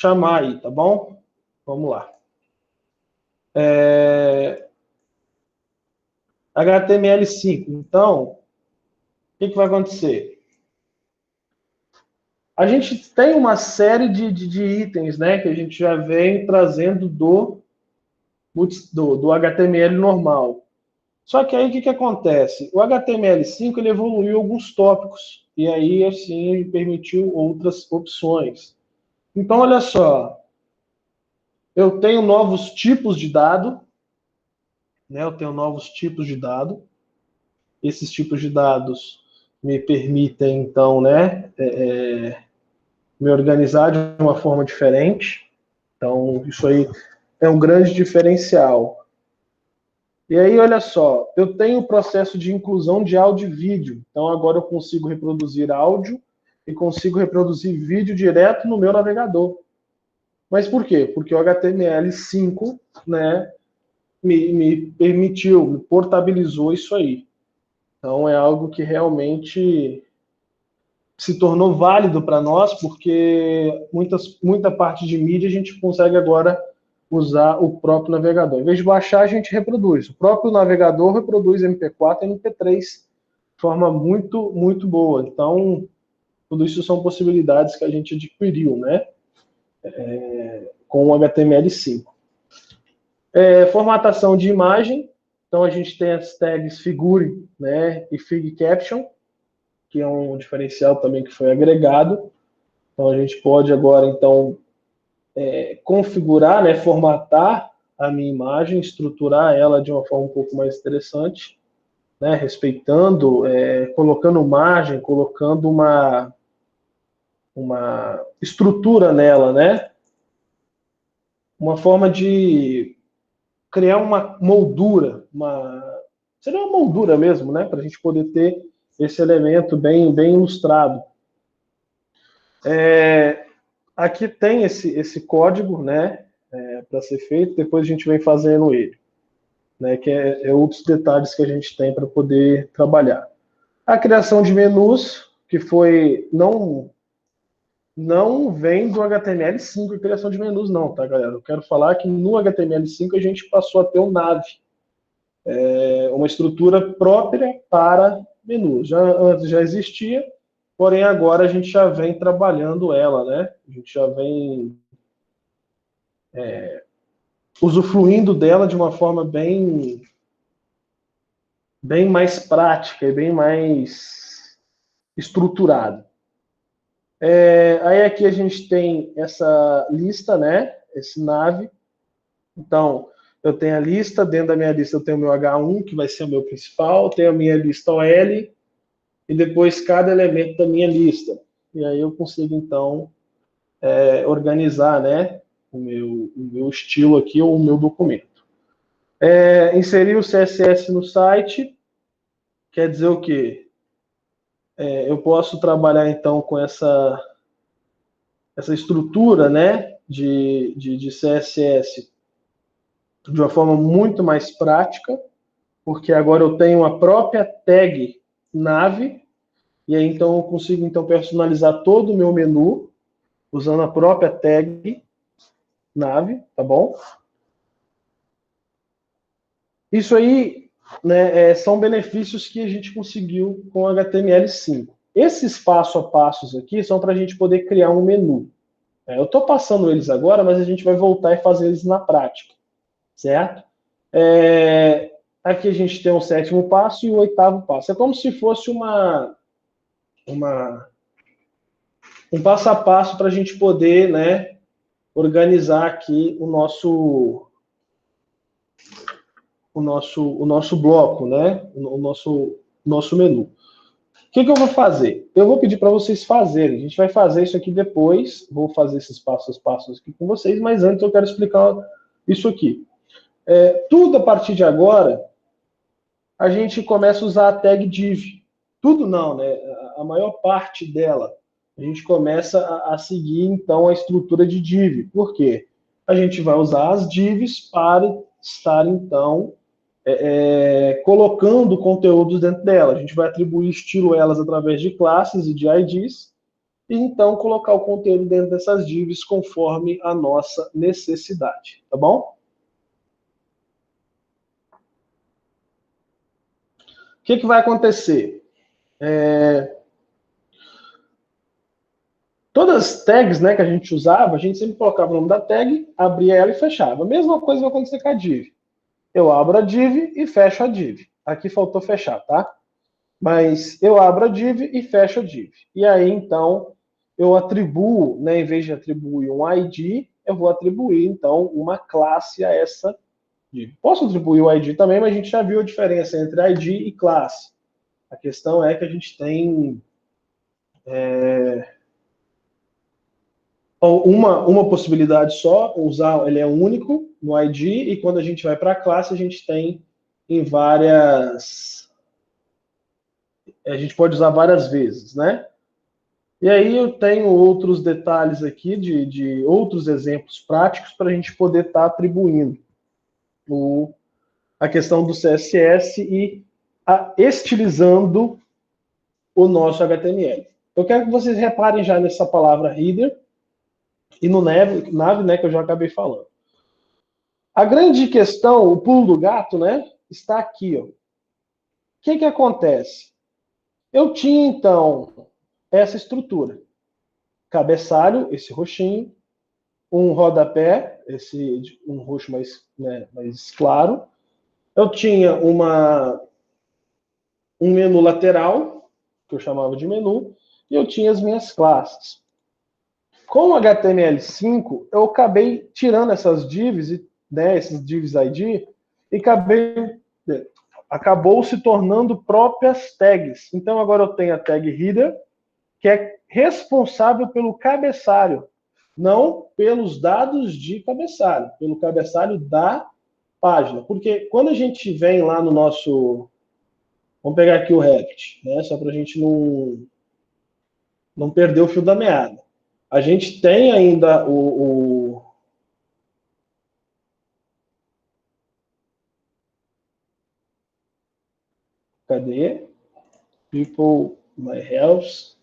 chamar aí, tá bom? Vamos lá. HTML5. Então, o que vai acontecer? A gente tem uma série de itens, né, que a gente já vem trazendo do HTML normal. Só que aí o que acontece? O HTML5 ele evoluiu alguns tópicos, e aí, assim, ele permitiu outras opções. Então, olha só, eu tenho novos tipos de dado, né? Eu tenho novos tipos de dado. Esses tipos de dados me permitem, então, né, me organizar de uma forma diferente. Então, isso aí é um grande diferencial. E aí, olha só, eu tenho o processo de inclusão de áudio e vídeo. Então, agora eu consigo reproduzir áudio e consigo reproduzir vídeo direto no meu navegador. Mas por quê? Porque o HTML5, né, me permitiu, me portabilizou isso aí. Então, é algo que realmente se tornou válido para nós, porque muita parte de mídia a gente consegue agora usar o próprio navegador. Em vez de baixar, a gente reproduz. O próprio navegador reproduz MP4 e MP3 de forma muito, muito boa. Então, tudo isso são possibilidades que a gente adquiriu, né? Com o HTML5. Formatação de imagem. Então, a gente tem as tags figure, né, e fig caption, que é um diferencial também que foi agregado. Então, a gente pode agora, então, configurar, né, formatar a minha imagem, estruturar ela de uma forma um pouco mais interessante, né, respeitando, colocando margem, colocando uma estrutura nela, né? Uma forma de criar uma moldura, seria uma moldura mesmo, né? Para a gente poder ter esse elemento bem ilustrado. Aqui tem esse código, né? Para ser feito, depois a gente vem fazendo ele, né? Que é outros detalhes que a gente tem para poder trabalhar. A criação de menus, que foi não vem do HTML5 a criação de menus, não, tá, galera? Eu quero falar que no HTML5 a gente passou a ter o nav, uma estrutura própria para menus. Antes já existia, porém agora a gente já vem trabalhando ela, né? A gente já vem usufruindo dela de uma forma bem mais prática e bem mais estruturada. Aí aqui a gente tem essa lista, né? Esse nav. Então, eu tenho a lista, dentro da minha lista eu tenho o meu H1, que vai ser o meu principal, tenho a minha lista OL, e depois cada elemento da minha lista. E aí eu consigo, então, organizar, né, o meu estilo aqui, ou o meu documento. Inserir o CSS no site, quer dizer o quê? Eu posso trabalhar, então, com essa estrutura, né, de CSS de uma forma muito mais prática, porque agora eu tenho a própria tag nav, e aí então eu consigo então personalizar todo o meu menu usando a própria tag nav, tá bom? Isso aí, né, são benefícios que a gente conseguiu com HTML5. Esses passo a passos aqui são para a gente poder criar um menu. Eu estou passando eles agora, mas a gente vai voltar e fazer eles na prática, certo? Aqui a gente tem o 7º passo e o 8º passo. É como se fosse um passo a passo para a gente poder, né, organizar aqui o nosso bloco, né, o nosso menu. O que eu vou fazer? Eu vou pedir para vocês fazerem. A gente vai fazer isso aqui depois. Vou fazer esses passos a passos aqui com vocês, mas antes eu quero explicar isso aqui. Tudo a partir de agora, a gente começa a usar a tag div. Tudo não, né? A maior parte dela. A gente começa a seguir, então, a estrutura de div. Por quê? A gente vai usar as divs para estar, então, colocando conteúdos dentro dela. A gente vai atribuir estilo elas através de classes e de IDs, e então colocar o conteúdo dentro dessas divs conforme a nossa necessidade, tá bom? O que vai acontecer? Todas as tags, né, que a gente usava, a gente sempre colocava o nome da tag, abria ela e fechava. A mesma coisa vai acontecer com a div. Eu abro a div e fecho a div. Aqui faltou fechar, tá? Mas eu abro a div e fecho a div. E aí, então, eu atribuo, né, em vez de atribuir um ID, eu vou atribuir, então, uma classe a essa div. Posso atribuir o ID também, mas a gente já viu a diferença entre ID e classe. A questão é que a gente tem uma possibilidade só, usar, ele é único no ID, e quando a gente vai para a classe, a gente tem em várias... A gente pode usar várias vezes, né? E aí eu tenho outros detalhes aqui, de outros exemplos práticos, para a gente poder estar atribuindo a questão do CSS e estilizando o nosso HTML. Eu quero que vocês reparem já nessa palavra header e no nav, né, que eu já acabei falando. A grande questão, o pulo do gato, né, está aqui. Ó. O que acontece? Eu tinha, então, essa estrutura. Cabeçalho, esse roxinho, um rodapé, um roxo mais, né, mais claro. Eu tinha um menu lateral, que eu chamava de menu, e eu tinha as minhas classes. Com o HTML5, eu acabei tirando essas divs, né, esses divs ID, e acabou se tornando próprias tags. Então, agora eu tenho a tag header, que é responsável pelo cabeçalho, não pelos dados de cabeçalho, pelo cabeçalho da página. Porque quando a gente vem lá no nosso... Vamos pegar aqui o React, né, só para a gente não perder o fio da meada. A gente tem ainda cadê? People, my health.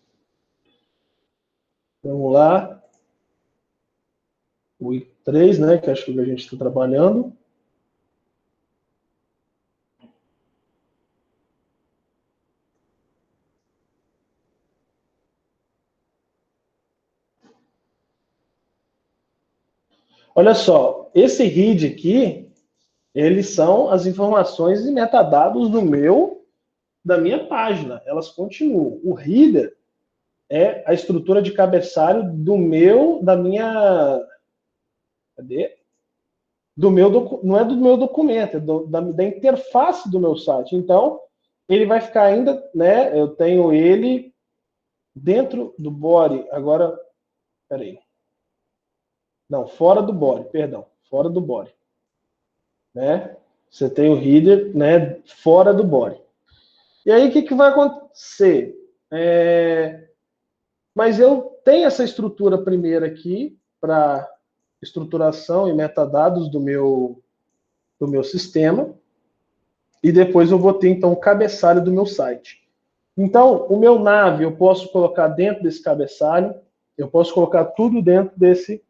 Vamos lá. O I3, né, que acho que a gente está trabalhando. Olha só, esse read aqui, eles são as informações e metadados da minha página. Elas continuam. O header é a estrutura de cabeçalho da minha... Cadê? Não é do meu documento, é da interface do meu site. Então, ele vai ficar ainda, né? Eu tenho ele dentro do body. Agora, peraí. Não, fora do body, perdão. Fora do body. Né? Você tem o header, né, fora do body. E aí, o que vai acontecer? Mas eu tenho essa estrutura primeira aqui, para estruturação e metadados do meu sistema, e depois eu vou ter, então, o cabeçalho do meu site. Então, o meu nav eu posso colocar dentro desse cabeçalho, eu posso colocar tudo dentro desse...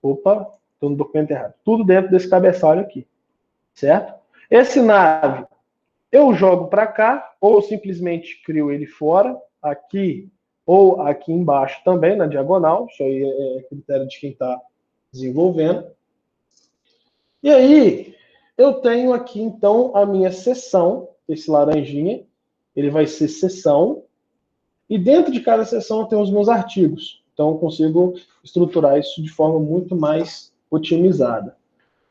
Opa, estou no documento errado. Tudo dentro desse cabeçalho aqui, certo? Esse nav eu jogo para cá, ou eu simplesmente crio ele fora, aqui ou aqui embaixo também, na diagonal. Isso aí é critério de quem está desenvolvendo. E aí, eu tenho aqui, então, a minha seção, esse laranjinha, ele vai ser seção, e dentro de cada seção eu tenho os meus artigos. Então, eu consigo estruturar isso de forma muito mais otimizada.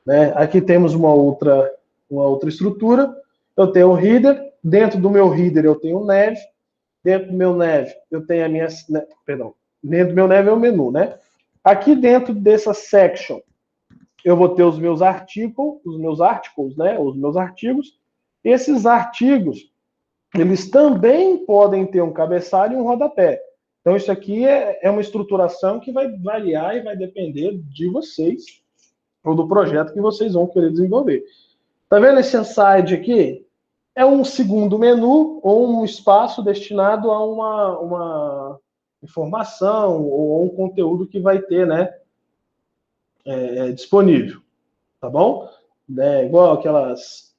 Né? Aqui temos uma outra estrutura. Eu tenho o header, dentro do meu header eu tenho o nav, dentro do meu nav eu tenho a minha... Perdão, dentro do meu nav é o menu, né? Aqui dentro dessa section eu vou ter os meus articles, né? Os meus artigos. Esses artigos, eles também podem ter um cabeçalho e um rodapé. Então, isso aqui é uma estruturação que vai variar e vai depender de vocês, ou do projeto que vocês vão querer desenvolver. Tá vendo esse inside aqui? É um segundo menu ou um espaço destinado a informação ou um conteúdo que vai ter, né, disponível, tá bom? Igual aqueles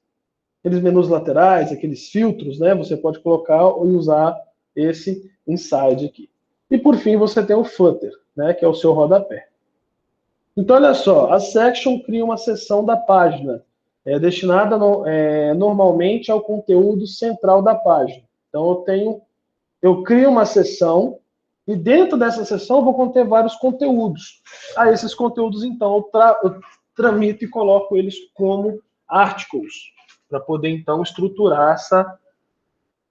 menus laterais, aqueles filtros, né, você pode colocar e usar esse inside aqui. E por fim você tem o footer, né, que é o seu rodapé. Então olha só, a section cria uma seção da página, destinada normalmente ao conteúdo central da página. Então eu crio uma seção e dentro dessa seção eu vou conter vários conteúdos. A esses conteúdos, então, eu tramito e coloco eles como articles, para poder, então, estruturar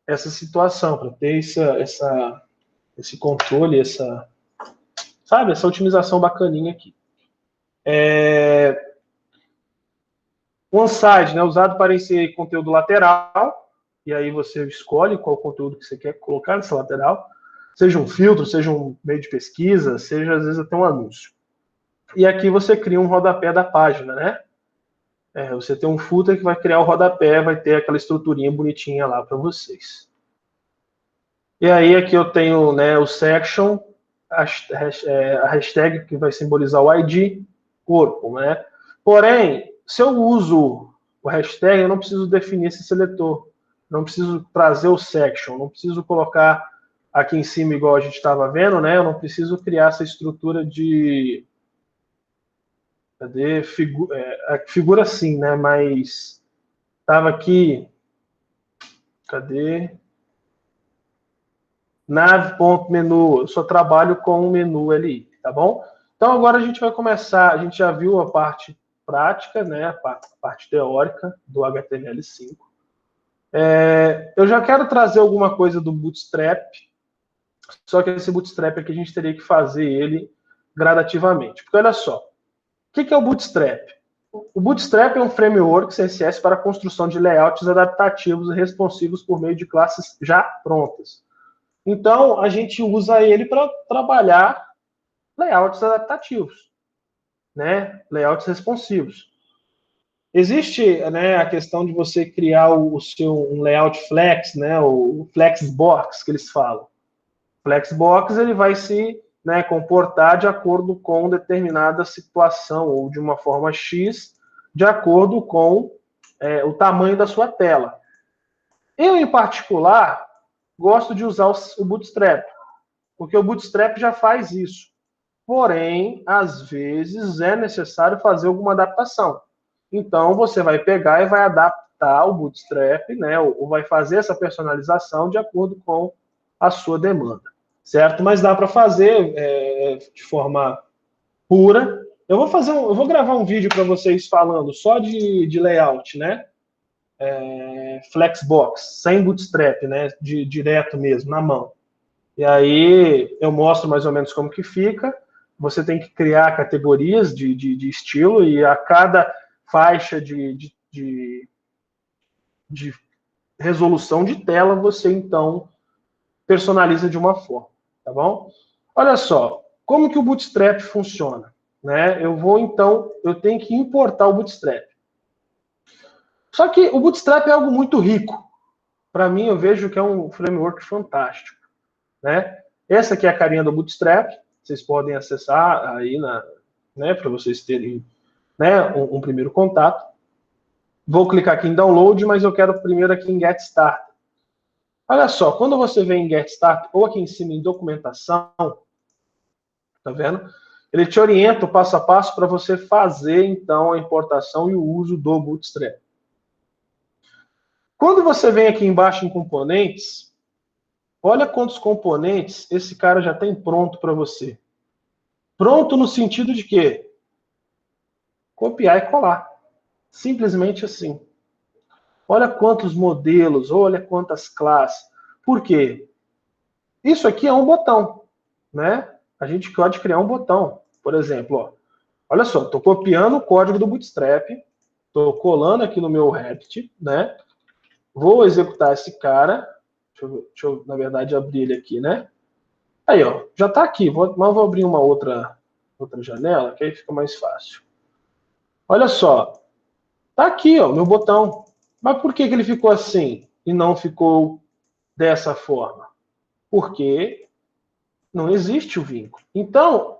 essa situação, para ter esse controle, essa otimização bacaninha aqui. OneSide, né, usado para inserir conteúdo lateral, e aí você escolhe qual conteúdo que você quer colocar nessa lateral, seja um filtro, seja um meio de pesquisa, seja às vezes até um anúncio. E aqui você cria um rodapé da página, né? Você tem um footer que vai criar o rodapé, vai ter aquela estruturinha bonitinha lá para vocês. E aí aqui eu tenho, né, o section, a hashtag que vai simbolizar o ID, corpo, né? Porém, se eu uso o hashtag, eu não preciso definir esse seletor, não preciso trazer o section, não preciso colocar aqui em cima igual a gente estava vendo, né? Eu não preciso criar essa estrutura de... Cadê? Figura assim, né? Mas estava aqui... Cadê? Nav.menu. Eu só trabalho com o menu ali, tá bom? Então agora a gente vai começar, a gente já viu a parte prática, né? A parte teórica do HTML5. Eu já quero trazer alguma coisa do Bootstrap, só que esse Bootstrap aqui a gente teria que fazer ele gradativamente. Porque olha só, o que é o Bootstrap? O Bootstrap é um framework CSS para a construção de layouts adaptativos e responsivos por meio de classes já prontas. Então, a gente usa ele para trabalhar layouts adaptativos, né? Layouts responsivos. Existe, né, a questão de você criar um layout flex, né, o flexbox que eles falam. Flexbox ele vai se, né, comportar de acordo com determinada situação ou de uma forma X, de acordo com o tamanho da sua tela. Eu, em particular, gosto de usar o Bootstrap, porque o Bootstrap já faz isso. Porém, às vezes é necessário fazer alguma adaptação. Então, você vai pegar e vai adaptar o Bootstrap, né, ou vai fazer essa personalização de acordo com a sua demanda, certo? Mas dá para fazer de forma pura. Eu vou gravar um vídeo para vocês falando só de layout, né? Flexbox, sem Bootstrap, né? Direto mesmo, na mão. E aí eu mostro mais ou menos como que fica. Você tem que criar categorias de estilo e a cada faixa de resolução de tela você então personaliza de uma forma, tá bom? Olha só, como que o Bootstrap funciona, né? Eu tenho que importar o Bootstrap. Só que o Bootstrap é algo muito rico. Para mim, eu vejo que é um framework fantástico, né? Essa aqui é a carinha do Bootstrap. Vocês podem acessar aí, né, para vocês terem, né, um primeiro contato. Vou clicar aqui em Download, mas eu quero primeiro aqui em Get Started. Olha só, quando você vem em Get Started, ou aqui em cima em Documentação, tá vendo? Ele te orienta o passo a passo para você fazer, então, a importação e o uso do Bootstrap. Quando você vem aqui embaixo em Componentes, olha quantos componentes esse cara já tem pronto para você. Pronto no sentido de quê? Copiar e colar. Simplesmente assim. Olha quantos modelos, olha quantas classes. Por quê? Isso aqui é um botão, né? A gente pode criar um botão. Por exemplo, ó, olha só, estou copiando o código do Bootstrap, estou colando aqui no meu React, né? Vou executar esse cara. Deixa eu, na verdade, abrir ele aqui, né? Aí, ó, já está aqui. Mas vou abrir uma outra janela, que aí fica mais fácil. Olha só. Está aqui, ó, meu botão. Mas por que ele ficou assim e não ficou dessa forma? Porque Não existe o vínculo. Então,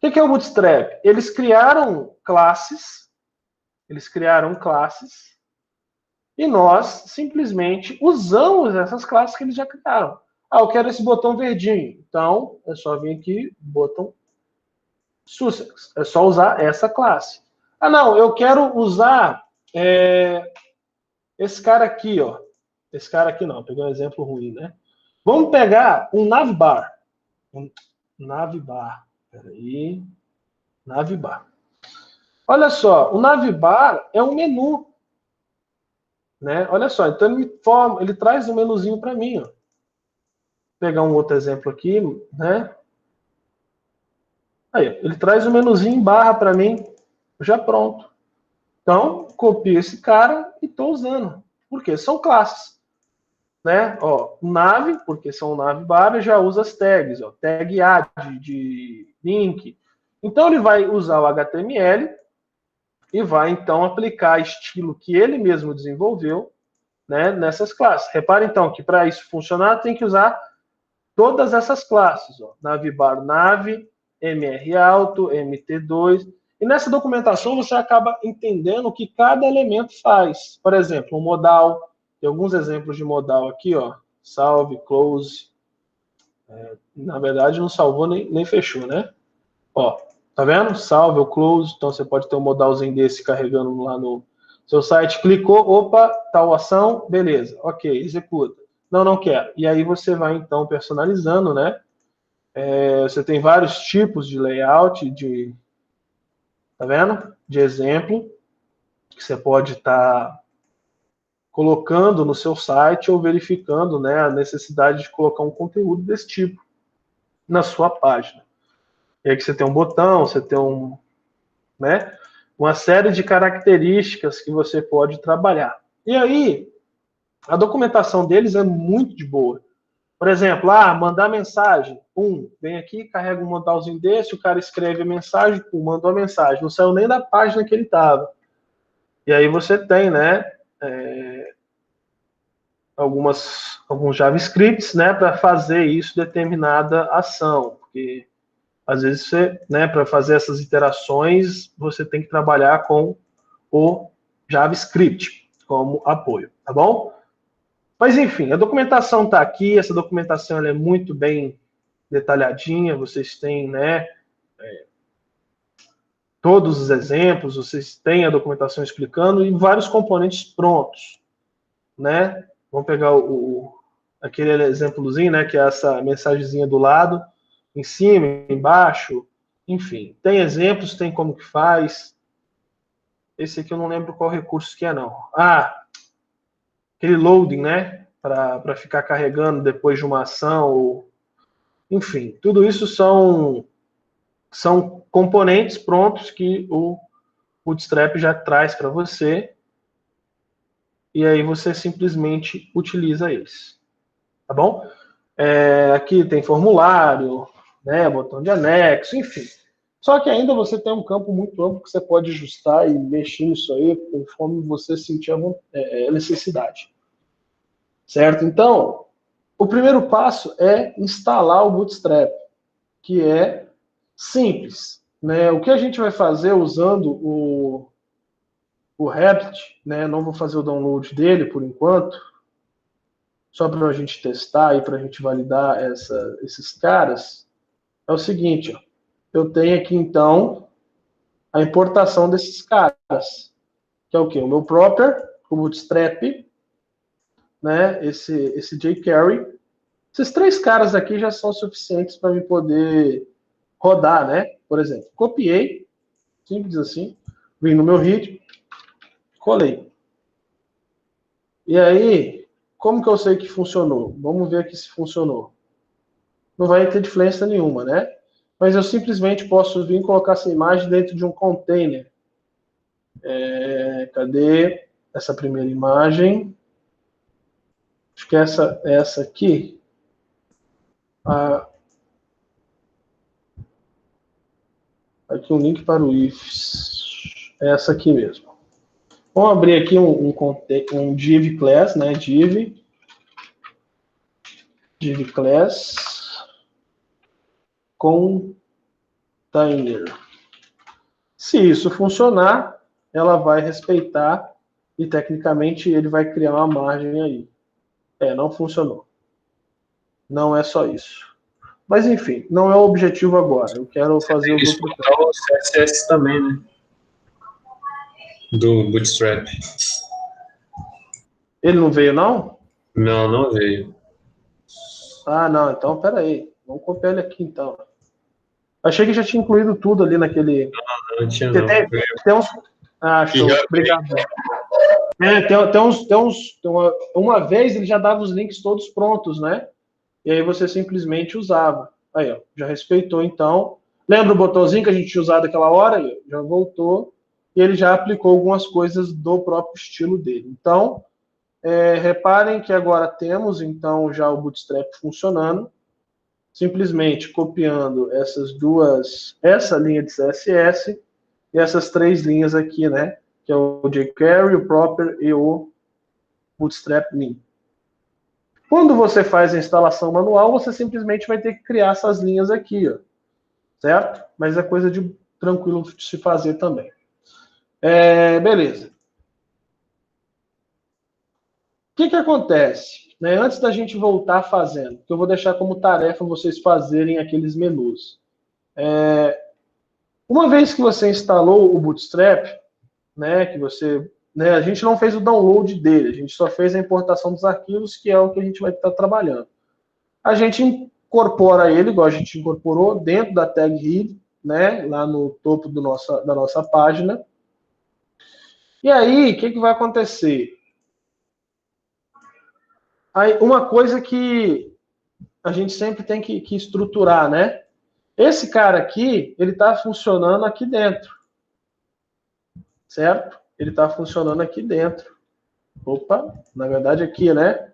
o que é o Bootstrap? Eles criaram classes, e nós simplesmente usamos essas classes que eles já criaram. Ah, eu quero esse botão verdinho. Então, é só vir aqui, botão Sussex. É só usar essa classe. Ah, não, eu quero usar esse cara aqui, ó. Esse cara aqui não, peguei um exemplo ruim, né? Vamos pegar um navbar. Navbar. Peraí. Navbar. Olha só, o navbar é um menu. Né? Olha só, então ele traz um menuzinho para mim. Ó. Vou pegar um outro exemplo aqui, né? Aí, ele traz um menuzinho em barra para mim, já pronto. Então, copio esse cara e estou usando. Por quê? São classes. Né? Ó, nave, porque são navbar, já usa as tags. Ó, tag add de link. Então, ele vai usar o HTML e vai, então, aplicar estilo que ele mesmo desenvolveu, né, nessas classes. Repare, então, que para isso funcionar, tem que usar todas essas classes. Ó, navbar, nav, mr alto, mt2. E nessa documentação você acaba entendendo o que cada elemento faz. Por exemplo, um modal. Tem alguns exemplos de modal aqui, ó. Salve, close. Na verdade, não salvou nem fechou, né? Ó, tá vendo? Salve, o close. Então, você pode ter um modalzinho desse carregando lá no seu site. Clicou, opa, tal ação, beleza. Ok, executa. Não quero. E aí você vai, então, personalizando, né? Você tem vários tipos de layout, tá vendo? De exemplo, que você pode estar colocando no seu site ou verificando, né, a necessidade de colocar um conteúdo desse tipo na sua página. E aí que você tem um botão, você tem né, uma série de características que você pode trabalhar. E aí, a documentação deles é muito de boa. Por exemplo, mandar mensagem. Vem aqui, carrega um modalzinho desse, o cara escreve a mensagem, mandou a mensagem. Não saiu nem da página que ele estava. E aí você tem, né, alguns JavaScripts, né, para fazer isso, determinada ação. Porque, às vezes, você, né, para fazer essas iterações, você tem que trabalhar com o JavaScript como apoio, tá bom? Mas, enfim, a documentação está aqui, essa documentação ela é muito bem detalhadinha, vocês têm, né, todos os exemplos, vocês têm a documentação explicando e vários componentes prontos, né? Vamos pegar aquele exemplozinho, né, que é essa mensagenzinha do lado, em cima, embaixo, enfim. Tem exemplos, tem como que faz. Esse aqui eu não lembro qual recurso que é, não. Aquele loading, né, para ficar carregando depois de uma ação, enfim, tudo isso são componentes prontos que o Bootstrap já traz para você e aí você simplesmente utiliza eles, tá bom? Aqui tem formulário, né, botão de anexo, enfim. Só que ainda você tem um campo muito amplo que você pode ajustar e mexer nisso aí conforme você sentir a necessidade. Certo? Então, o primeiro passo é instalar o Bootstrap, que é simples. Né? O que a gente vai fazer usando o Rabbit, né? Não vou fazer o download dele por enquanto, só para a gente testar e para a gente validar esses caras, é o seguinte, ó, eu tenho aqui então a importação desses caras, que é o quê? O meu proper, o Bootstrap, né? Esse jQuery. Esses três caras aqui já são suficientes para me poder rodar, né? Por exemplo, copiei, simples assim, vim no meu ritmo, colei. E aí, como que eu sei que funcionou? Vamos ver aqui se funcionou. Não vai ter diferença nenhuma, né? Mas eu simplesmente posso vir e colocar essa imagem dentro de um container. Cadê essa primeira imagem? Acho que essa aqui. Aqui um link para o ifs. Essa aqui mesmo. Vamos abrir aqui um div class, né? Div class. container. Se isso funcionar, ela vai respeitar e, tecnicamente, ele vai criar uma margem aí. Não funcionou. Não é só isso. Mas, enfim, não é o objetivo agora. Eu quero fazer os outros... o CSS também, né? Do Bootstrap. Ele não veio, não? Não, não veio. Ah, não. Então, peraí. Vamos copiar ele aqui, então. Achei que já tinha incluído tudo ali naquele... Não tinha, não. Tem uns... Ah, show. Obrigado. Uma vez ele já dava os links todos prontos, né? E aí você simplesmente usava. Aí, ó, já respeitou, então. Lembra o botãozinho que a gente tinha usado aquela hora? Já voltou. E ele já aplicou algumas coisas do próprio estilo dele. Então, reparem que agora temos, então, já o Bootstrap funcionando. Simplesmente copiando essa linha de CSS e essas 3 linhas aqui, né? Que é o jQuery, o Proper e o Bootstrap Min. Quando você faz a instalação manual, você simplesmente vai ter que criar essas linhas aqui, ó, certo? Mas é coisa de tranquilo de se fazer também. Beleza. O que acontece? Né? Antes da gente voltar fazendo, que eu vou deixar como tarefa vocês fazerem aqueles menus. Uma vez que você instalou o Bootstrap, né, a gente não fez o download dele, a gente só fez a importação dos arquivos, que é o que a gente vai estar trabalhando. A gente incorpora ele, igual a gente incorporou, dentro da tag head, né, lá no topo da nossa página. E aí, o que vai acontecer? Aí, uma coisa que a gente sempre tem que estruturar, né? Esse cara aqui, ele está funcionando aqui dentro, certo? Ele está funcionando aqui dentro. Opa, na verdade aqui, né?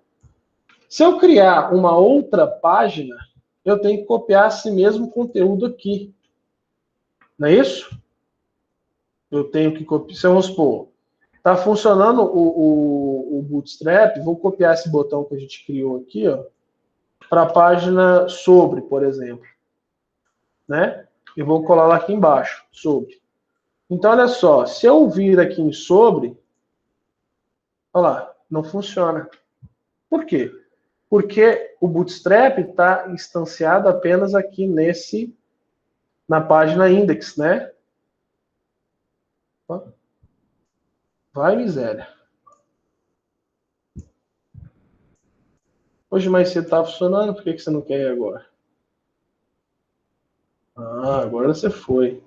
Se eu criar uma outra página, eu tenho que copiar esse mesmo conteúdo aqui. Não é isso? Eu tenho que copiar. Se vamos supor, está funcionando o Bootstrap, vou copiar esse botão que a gente criou aqui, ó, para a página sobre, por exemplo. Né? E vou colar lá aqui embaixo, sobre. Então, olha só, se eu vir aqui em sobre, olha lá, não funciona. Por quê? Porque o Bootstrap está instanciado apenas aqui na página index, né? Vai, miséria. Hoje mais cedo estava funcionando, por que você não quer ir agora? Ah, agora você foi.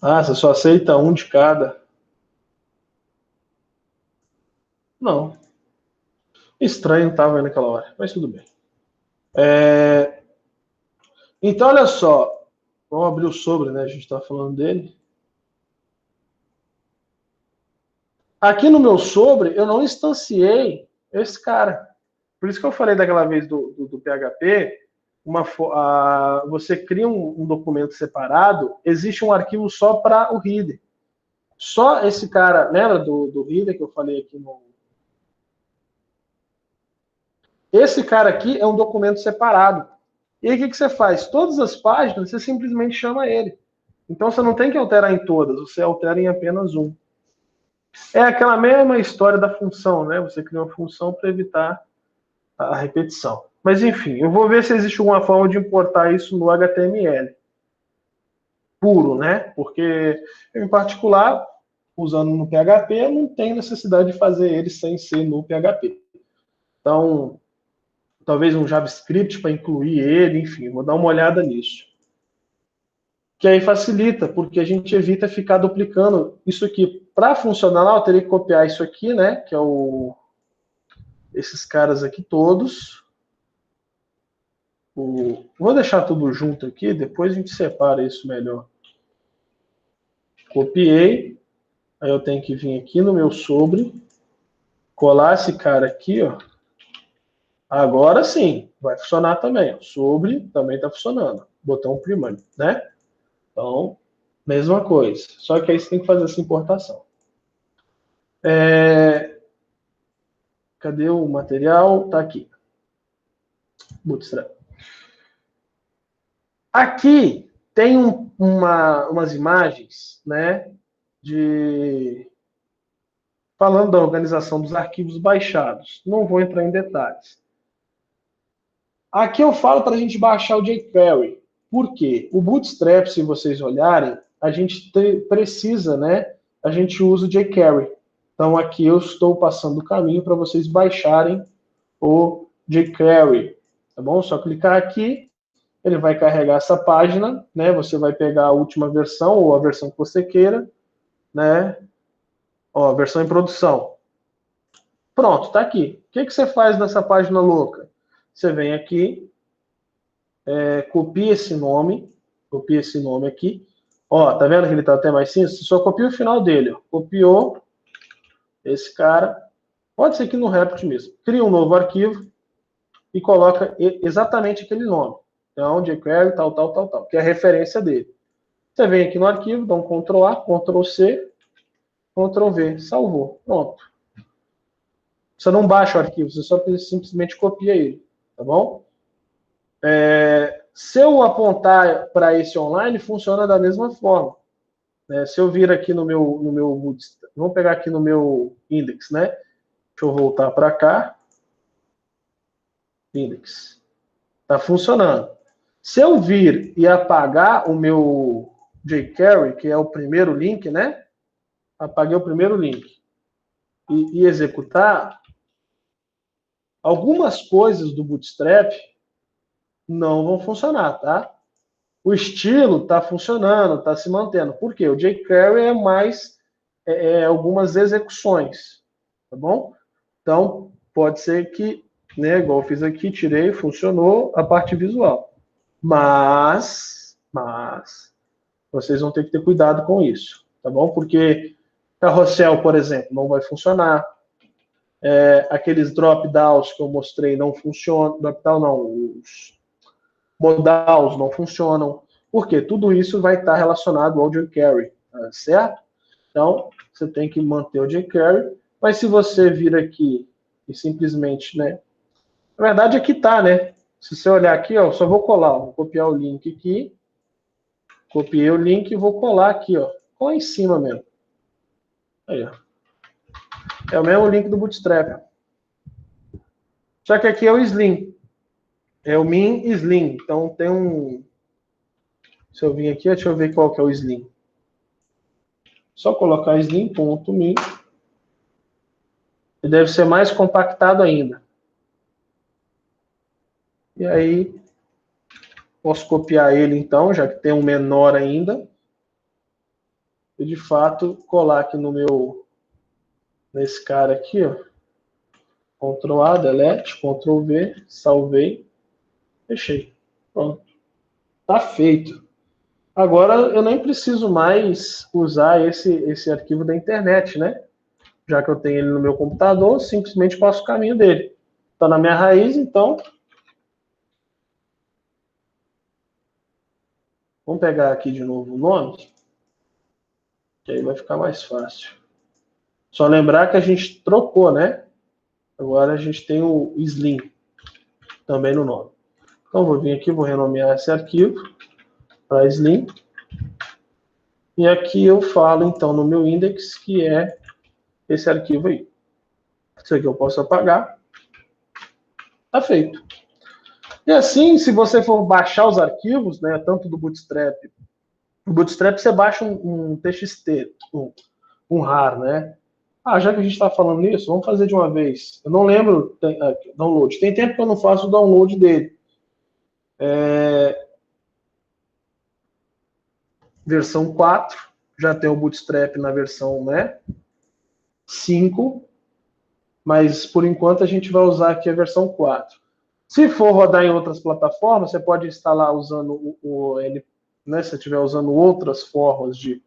Ah, você só aceita um de cada. Não. Estranho, estava aí naquela hora, mas tudo bem. Então, olha só. Vamos abrir o sobre, né? A gente está falando dele. Aqui no meu sobre, eu não instanciei esse cara. Por isso que eu falei daquela vez do PHP, você cria um documento separado, existe um arquivo só para o reader. Só esse cara, lembra do reader que eu falei aqui no... Esse cara aqui é um documento separado. E aí o que você faz? Todas as páginas, você simplesmente chama ele. Então você não tem que alterar em todas, você altera em apenas um. É aquela mesma história da função, né? Você cria uma função para evitar a repetição. Mas enfim, eu vou ver se existe alguma forma de importar isso no HTML puro, né? Porque, em particular, usando no PHP, não tem necessidade de fazer ele sem ser no PHP. Então, talvez um JavaScript para incluir ele, enfim, vou dar uma olhada nisso. Que aí facilita, porque a gente evita ficar duplicando isso aqui. Para funcionar lá, eu teria que copiar isso aqui, né? Que é esses caras aqui todos. Vou deixar tudo junto aqui, depois a gente separa isso melhor. Copiei, aí eu tenho que vir aqui no meu sobre, colar esse cara aqui, ó. Agora sim, vai funcionar também. Ó. Sobre também está funcionando. Botão primário, né? Então, mesma coisa. Só que aí você tem que fazer essa importação. Cadê o material? Tá aqui. Bootstrap. Aqui tem umas imagens, né, falando da organização dos arquivos baixados. Não vou entrar em detalhes. Aqui eu falo para a gente baixar o jQuery. Por quê? O Bootstrap, se vocês olharem, a gente precisa, né? A gente usa o jQuery. Então aqui eu estou passando o caminho para vocês baixarem o jQuery. Tá bom? Só clicar aqui, ele vai carregar essa página, né? Você vai pegar a última versão ou a versão que você queira, né? Ó, versão em produção. Pronto, tá aqui. O que você faz nessa página louca? Você vem aqui, copia esse nome aqui. Ó, tá vendo que ele tá até mais simples? Você só copia o final dele. Ó. Copiou esse cara. Pode ser que no Replit mesmo. Cria um novo arquivo e coloca exatamente aquele nome. Então, jQuery, tal, que é a referência dele. Você vem aqui no arquivo, dá um Ctrl A, Ctrl C, Ctrl V. Salvou. Pronto. Você não baixa o arquivo, você só simplesmente copia ele. Tá bom? Se eu apontar para esse online, funciona da mesma forma. Né? Se eu vir aqui no meu vamos pegar aqui no meu index, né? Deixa eu voltar para cá. Index. Está funcionando. Se eu vir e apagar o meu jQuery, que é o primeiro link, né? Apaguei o primeiro link. E executar, algumas coisas do Bootstrap não vão funcionar, tá? O estilo está funcionando, está se mantendo. Por quê? O jQuery é mais algumas execuções, tá bom? Então, pode ser que, né, igual eu fiz aqui, tirei, funcionou a parte visual. Mas, vocês vão ter que ter cuidado com isso, tá bom? Porque carrossel, por exemplo, não vai funcionar. Aqueles drop-downs que eu mostrei não funcionam. Drop-down não, os modals não funcionam, porque tudo isso vai estar relacionado ao jQuery, certo? Então, você tem que manter o jQuery, mas se você vir aqui e simplesmente, né? Na verdade, aqui tá, né? Se você olhar aqui, ó, só vou colar, vou copiar o link aqui, copiei o link e vou colar aqui, ó, lá em cima mesmo. Aí, ó. É o mesmo link do Bootstrap. Só que aqui é o Slim. É o min Slim. Então tem um... Se eu vir aqui, deixa eu ver qual que é o Slim. Só colocar slim.min. E deve ser mais compactado ainda. E aí, posso copiar ele então, já que tem um menor ainda. E de fato, colar aqui no meu... Nesse cara aqui, ó. Ctrl A, delete, Ctrl V, salvei. Fechei. Pronto. Tá feito. Agora eu nem preciso mais usar esse arquivo da internet, né? Já que eu tenho ele no meu computador, simplesmente passo o caminho dele. Está na minha raiz, então... Vamos pegar aqui de novo o nome, que aí vai ficar mais fácil. Só lembrar que a gente trocou, né? Agora a gente tem o Slim também no nome. Então vou vir aqui, vou renomear esse arquivo para Slim. E aqui eu falo, então, no meu index, que é esse arquivo aí. Isso aqui eu posso apagar. Tá feito. E assim, se você for baixar os arquivos, né, tanto do Bootstrap, o Bootstrap você baixa um TXT, um RAR, né? Já que a gente está falando nisso, vamos fazer de uma vez. Eu não lembro, download. Tem tempo que eu não faço o download dele. Versão 4, já tem o Bootstrap na versão, né, 5, mas por enquanto a gente vai usar aqui a versão 4. Se for rodar em outras plataformas, você pode instalar usando né, se você estiver usando outras formas de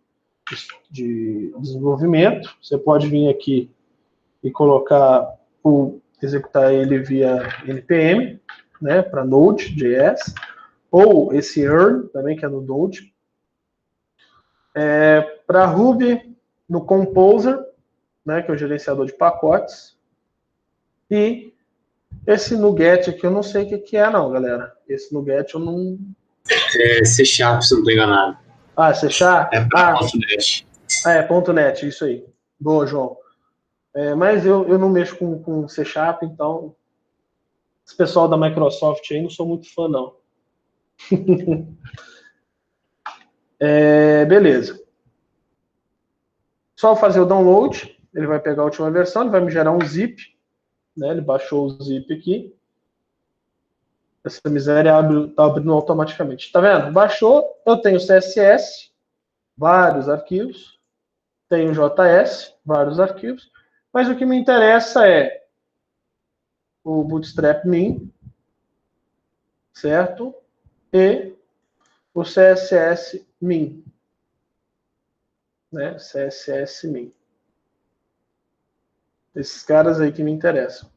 desenvolvimento, você pode vir aqui e colocar executar ele via npm, né, para Node.js, ou esse earn também, que é no Node. Para Ruby, no Composer, né, que é o gerenciador de pacotes. E esse NuGet aqui eu não sei o que é não, galera. Esse NuGet eu É C Sharp, se não estou enganado. Ah, C Sharp? É para .NET. .NET, isso aí. Boa, João. Mas eu não mexo com C Sharp, então esse pessoal da Microsoft aí não sou muito fã, não. Beleza. Só fazer o download, ele vai pegar a última versão, ele vai me gerar um zip, né? Ele baixou o zip aqui. Essa miséria está abrindo automaticamente. Tá vendo? Baixou, eu tenho CSS, vários arquivos, tenho JS, vários arquivos, mas o que me interessa é o Bootstrap Min, certo? E o CSS Min, né? CSS Min. Esses caras aí que me interessam.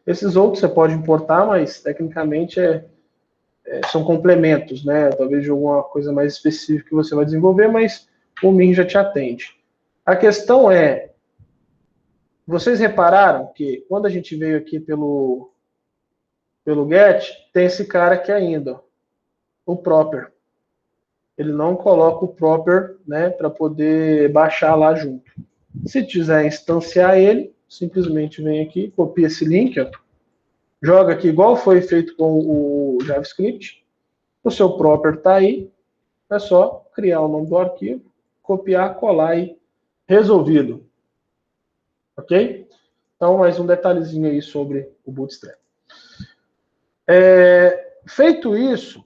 Esses outros você pode importar, mas tecnicamente são complementos, né? Talvez de alguma coisa mais específica que você vai desenvolver, mas o Min já te atende. A questão é, vocês repararam que quando a gente veio aqui pelo get, tem esse cara aqui ainda, o proper. Ele não coloca o proper, né, para poder baixar lá junto. Se quiser instanciar ele, simplesmente vem aqui, copia esse link, ó, joga aqui igual foi feito com o JavaScript. O seu proper está aí, é só criar o nome do arquivo, copiar, colar e resolvido. Ok? Então, mais um detalhezinho aí sobre o Bootstrap. Feito isso,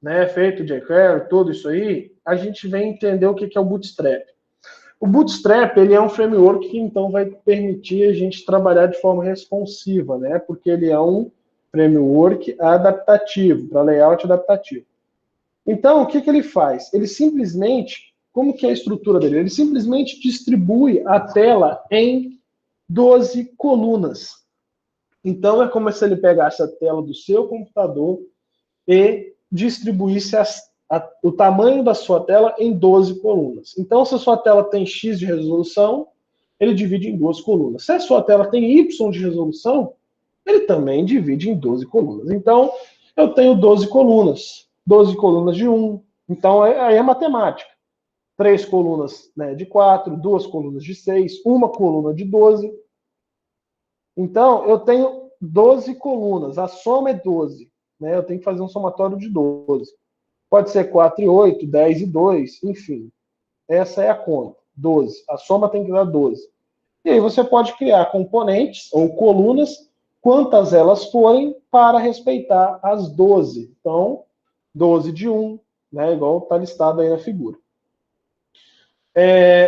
né, feito o jQuery, tudo isso aí, a gente vem entender o que é o Bootstrap. O Bootstrap, ele é um framework que, então, vai permitir a gente trabalhar de forma responsiva, né, porque ele é um framework adaptativo, para layout adaptativo. Então, o que ele faz? Ele simplesmente, como que é a estrutura dele? Ele simplesmente distribui a tela em 12 colunas. Então, é como se ele pegasse a tela do seu computador e distribuísse o tamanho da sua tela em 12 colunas. Então, se a sua tela tem X de resolução, ele divide em 2 colunas. Se a sua tela tem Y de resolução, ele também divide em 12 colunas. Então, eu tenho 12 colunas. 12 colunas de 1. Então, aí é matemática. 3 colunas, né, de 4, 2 colunas de 6, uma coluna de 12. Então, eu tenho 12 colunas. A soma é 12. Né? Eu tenho que fazer um somatório de 12. Pode ser 4 e 8, 10 e 2, enfim. Essa é a conta, 12. A soma tem que dar 12. E aí você pode criar componentes ou colunas, quantas elas forem, para respeitar as 12. Então, 12 de 1, né, igual está listado aí na figura.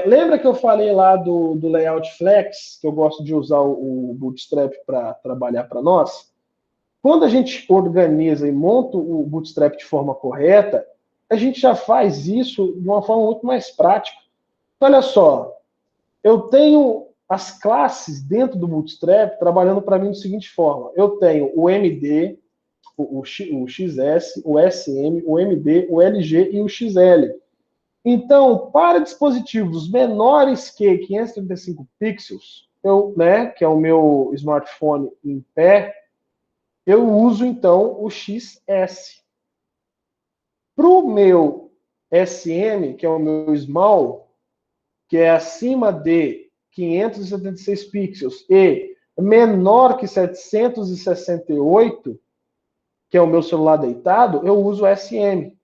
Lembra que eu falei lá do Layout Flex, que eu gosto de usar o Bootstrap para trabalhar para nós? Quando a gente organiza e monta o Bootstrap de forma correta, a gente já faz isso de uma forma muito mais prática. Então, olha só, eu tenho as classes dentro do Bootstrap trabalhando para mim da seguinte forma. Eu tenho o MD, o XS, o SM, o MD, o LG e o XL. Então, para dispositivos menores que 535 pixels, que é o meu smartphone em pé, eu uso, então, o XS. Para o meu SM, que é o meu small, que é acima de 576 pixels e menor que 768, que é o meu celular deitado, eu uso o SM.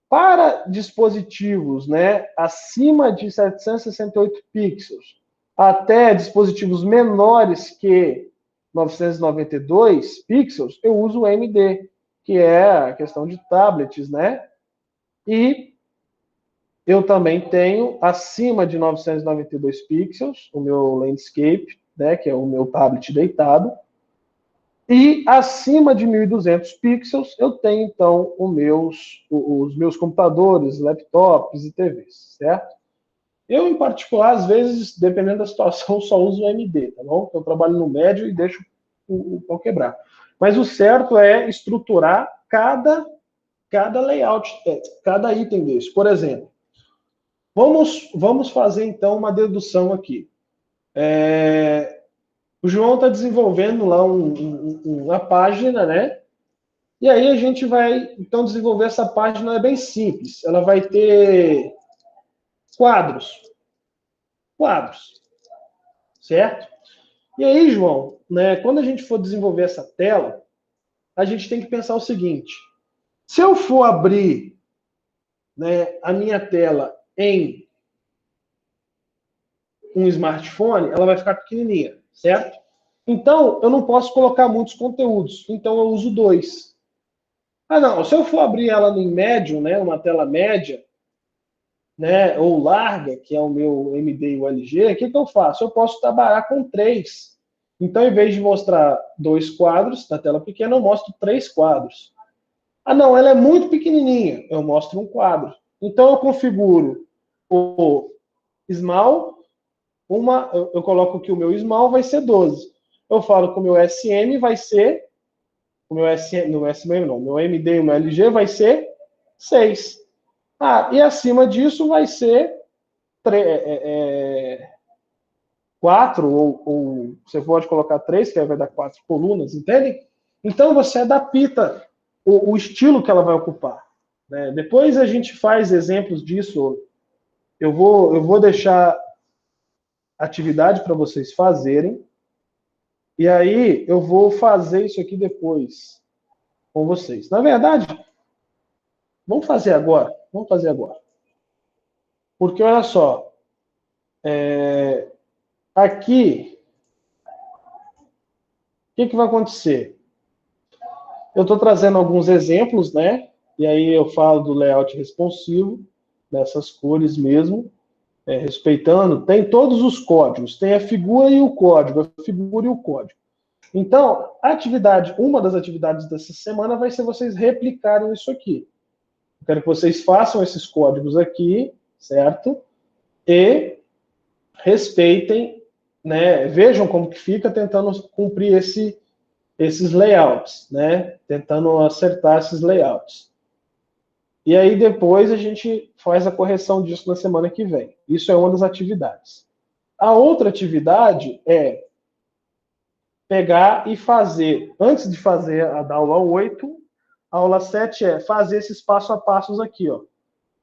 Para dispositivos, né, acima de 768 pixels, até dispositivos menores que 992 pixels, eu uso o MD, que é a questão de tablets, né? E eu também tenho acima de 992 pixels, o meu landscape, né, que é o meu tablet deitado. E acima de 1.200 pixels, eu tenho, então, os meus computadores, laptops e TVs, certo? Eu, em particular, às vezes, dependendo da situação, só uso o MD, tá bom? Eu trabalho no médio e deixo o pau quebrar. Mas o certo é estruturar cada layout, cada item desse. Por exemplo, vamos fazer, então, uma dedução aqui. O João está desenvolvendo lá uma página, né? E aí a gente vai, então, desenvolver essa página, é bem simples. Ela vai ter quadros. Quadros. Certo? E aí, João, né, quando a gente for desenvolver essa tela, a gente tem que pensar o seguinte. Se eu for abrir, né, a minha tela em um smartphone, ela vai ficar pequenininha, certo? Então, eu não posso colocar muitos conteúdos. Então, eu uso 2. Ah, não. Se eu for abrir ela em médio, né, uma tela média, né, ou larga, que é o meu MD e o LG, o que eu faço? Eu posso trabalhar com 3. Então, em vez de mostrar 2 quadros na tela pequena, eu mostro 3 quadros. Ah, não, ela é muito pequenininha. Eu mostro um quadro. Então, eu configuro o small, eu coloco que o meu small vai ser 12. Eu falo que o meu SM vai ser, o meu SM, não, SM não, meu MD e o meu LG vai ser 6. Ah, e acima disso vai ser 4, ou você pode colocar 3, que aí vai dar 4 colunas, entende? Então você adapta o estilo que ela vai ocupar. Né? Depois a gente faz exemplos disso. Eu vou deixar atividade para vocês fazerem. E aí eu vou fazer isso aqui depois com vocês. Na verdade, vamos fazer agora. Vamos fazer agora. Porque olha só, aqui, o que vai acontecer? Eu estou trazendo alguns exemplos, né? E aí eu falo do layout responsivo, dessas cores mesmo, respeitando. Tem todos os códigos, tem a figura e o código, a figura e o código. Então, uma das atividades dessa semana vai ser vocês replicarem isso aqui. Eu quero que vocês façam esses códigos aqui, certo? E respeitem, né? Vejam como que fica tentando cumprir esses layouts, né? Tentando acertar esses layouts. E aí depois a gente faz a correção disso na semana que vem. Isso é uma das atividades. A outra atividade é pegar e fazer, antes de fazer a da aula 8, a aula 7 é fazer esses passo a passos aqui, ó,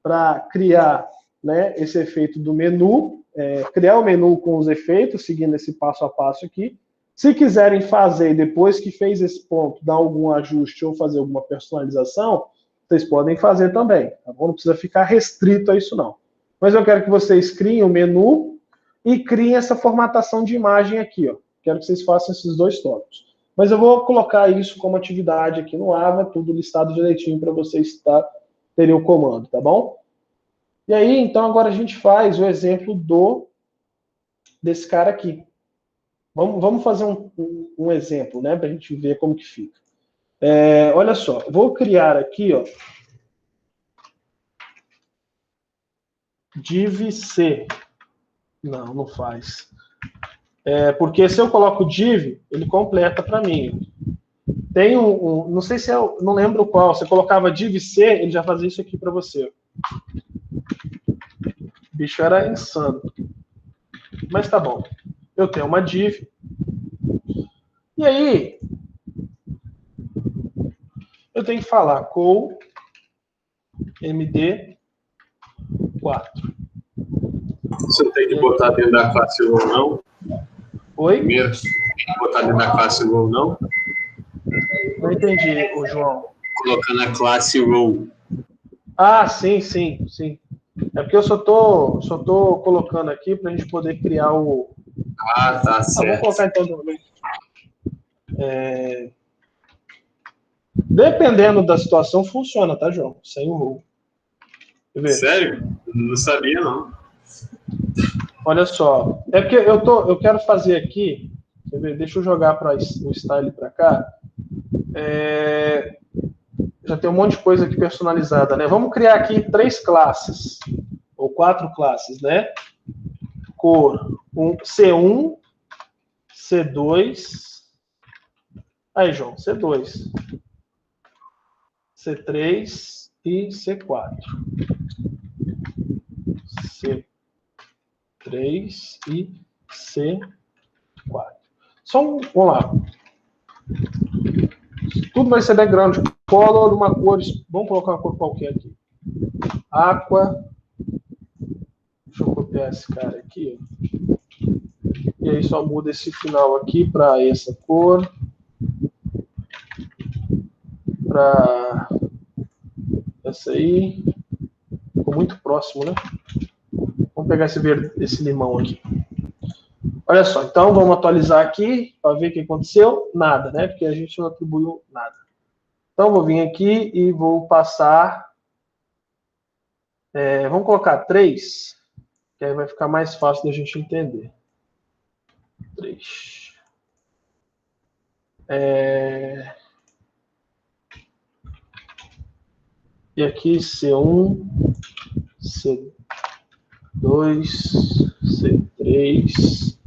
para criar, né, esse efeito do menu, criar o menu com os efeitos, seguindo esse passo a passo aqui. Se quiserem fazer, depois que fez esse ponto, dar algum ajuste ou fazer alguma personalização, vocês podem fazer também, tá bom? Não precisa ficar restrito a isso, não. Mas eu quero que vocês criem o menu e criem essa formatação de imagem aqui, ó. Quero que vocês façam esses 2 tópicos. Mas eu vou colocar isso como atividade aqui no Ava, tudo listado direitinho para vocês terem o comando, tá bom? E aí, então, agora a gente faz o exemplo desse cara aqui. Vamos fazer um exemplo, né, para a gente ver como que fica. Olha só, vou criar aqui, ó, div C. Não faz. Porque se eu coloco div, ele completa para mim. Tem não sei se não lembro qual. Você colocava div C, ele já fazia isso aqui para você. O bicho era insano. Mas tá bom. Eu tenho uma div. E aí, eu tenho que falar com MD4. Você não tem que botar dentro da classe row, não? Oi? Primeiro, tem que botar dentro da classe row, não? Não entendi, o João. Colocando a classe row. Ah, sim. É porque eu só tô colocando aqui para a gente poder criar o... Ah, tá certo. Vamos colocar então... Dependendo da situação, funciona, tá, João? Sem o row. Sério? Não sabia, não. Olha só. É porque eu quero fazer aqui... Deixa eu jogar o style para cá. Já tem um monte de coisa aqui personalizada, né? Vamos criar aqui 3 classes, ou 4 classes, né? Cor C1, C2... Aí, João, C2, C3 e C4. C3 e C4. Vamos lá. Tudo vai ser background color, uma cor, vamos colocar uma cor qualquer aqui. Aqua. Deixa eu copiar esse cara aqui, ó. E aí só muda esse final aqui para essa cor. Para essa aí. Ficou muito próximo, né? Vamos pegar esse limão aqui. Olha só, então vamos atualizar aqui para ver o que aconteceu. Nada, né? Porque a gente não atribuiu nada. Então vou vir aqui e vou passar. Vamos colocar 3, que aí vai ficar mais fácil da gente entender. 3. E aqui C1, C2, C3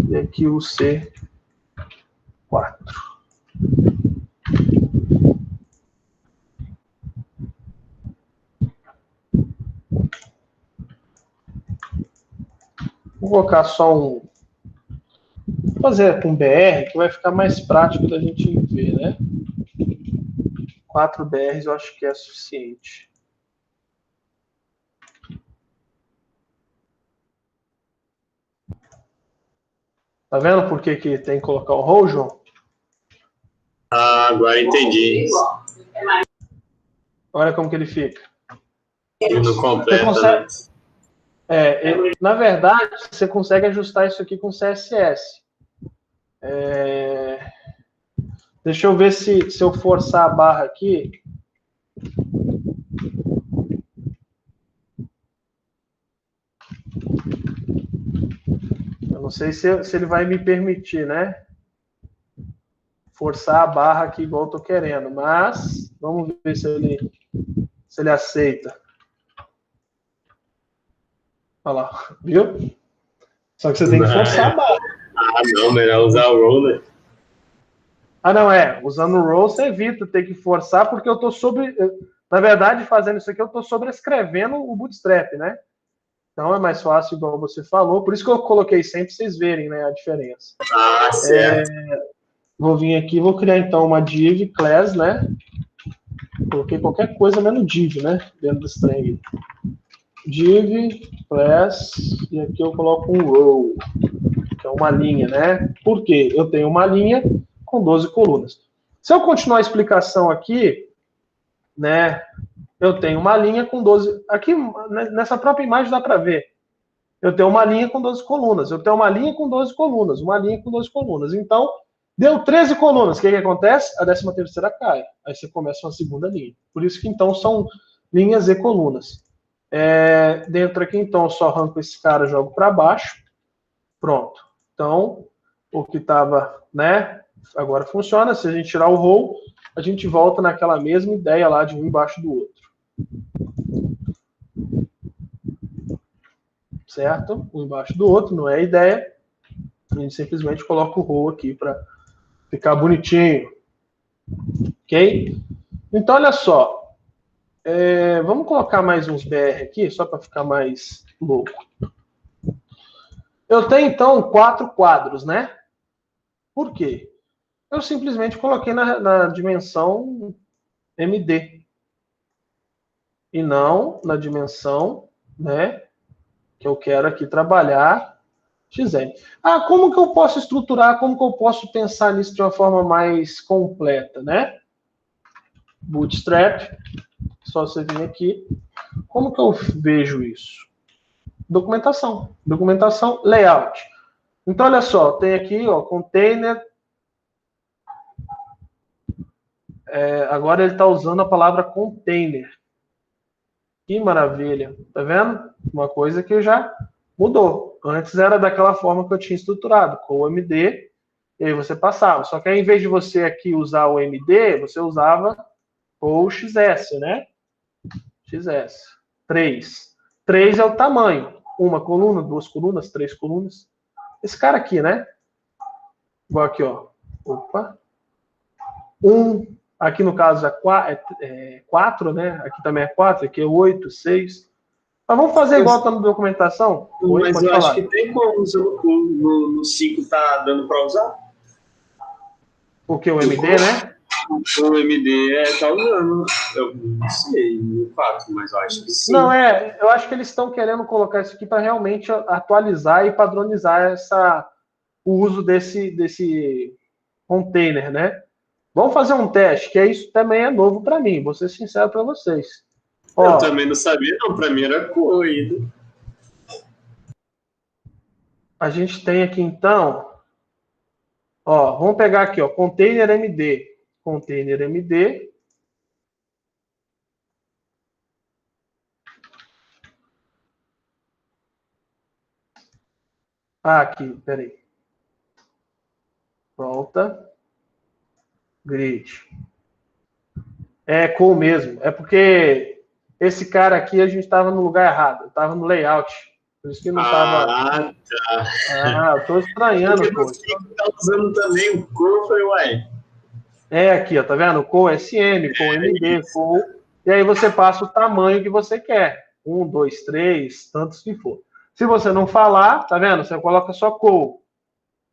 e aqui o C4. Vou colocar só um. Vou fazer com BR, que vai ficar mais prático da gente ver, né? 4 BRs eu acho que é suficiente. Tá vendo por que tem que colocar o row, João? Ah, agora entendi. Olha como que ele fica. Ele não completa, consegue, né? Na verdade, você consegue ajustar isso aqui com CSS. Deixa eu ver se eu forçar a barra aqui. Eu não sei se ele vai me permitir, né? Forçar a barra aqui igual eu tô querendo, mas vamos ver se ele aceita. Olha lá, viu? Só que você tem que forçar a barra. Ah, não, melhor usar o roller. Ah, não, usando o roll você evita ter que forçar, porque eu tô na verdade, fazendo isso aqui, eu tô sobrescrevendo o Bootstrap, né? Então é mais fácil, igual você falou, por isso que eu coloquei sempre pra vocês verem, né, a diferença. Ah, certo. Vou vir aqui, vou criar então uma div class, né? Coloquei qualquer coisa menos div, né? Dentro do string. Div class, e aqui eu coloco um row, que é uma linha, né? Por quê? Eu tenho uma linha com 12 colunas. Se eu continuar a explicação aqui, né? Eu tenho uma linha com 12... Aqui, nessa própria imagem, dá para ver. Eu tenho uma linha com 12 colunas. Eu tenho uma linha com 12 colunas. Uma linha com 12 colunas. Então, deu 13 colunas. O que acontece? A 13ª cai. Aí você começa uma segunda linha. Por isso que, então, são linhas e colunas. Dentro aqui, então, eu só arranco esse cara e jogo para baixo. Pronto. Então, o que estava, né? Agora funciona. Se a gente tirar o row, a gente volta naquela mesma ideia lá de um embaixo do outro. Certo? Um embaixo do outro, não é a ideia. A gente simplesmente coloca o row aqui para ficar bonitinho. Ok? Então, olha só. Vamos colocar mais uns BR aqui, só para ficar mais louco. Eu tenho, então, 4 quadros, né? Por quê? Eu simplesmente coloquei na dimensão MD. E não na dimensão, né? Que eu quero aqui trabalhar XM. Como que eu posso estruturar, como que eu posso pensar nisso de uma forma mais completa, né? Bootstrap, só você vir aqui. Como que eu vejo isso? Documentação. Documentação, layout. Então, olha só, tem aqui, ó, container. Agora ele está usando a palavra container. Que maravilha. Tá vendo? Uma coisa que já mudou. Antes era daquela forma que eu tinha estruturado, com o MD, e aí você passava. Só que aí, em vez de você aqui usar o MD, você usava o XS, né? XS. 3. 3 é o tamanho. Uma coluna, 2 colunas, 3 colunas. Esse cara aqui, né? Igual aqui, ó. Opa. 1. Aqui no caso é 4, né? Aqui também é 4, aqui é 8, 6. Mas vamos fazer igual está na documentação? Mas eu acho que tem como no 5 tá dando para usar. Porque o MD, né? o MD tá usando. Eu não sei, de fato, mas eu acho que sim. Não, eu acho que eles estão querendo colocar isso aqui para realmente atualizar e padronizar o uso desse container, né? Vamos fazer um teste, que isso também é novo para mim, vou ser sincero para vocês. Eu também não sabia, não. Para mim era corrido. A gente tem aqui, então... vamos pegar aqui, container MD. Container MD. Aqui, peraí. Volta. Grid. É cool mesmo. É porque esse cara aqui a gente estava no lugar errado. Estava no layout. Por isso que não estava... tá. Eu tô estranhando, pô. Tá usando também o Core, eu falei, uai. Aqui, ó, tá vendo? Com SM, com MD, com... E aí você passa o tamanho que você quer. 1, 2, 3, tantos que for. Se você não falar, tá vendo? Você coloca só call.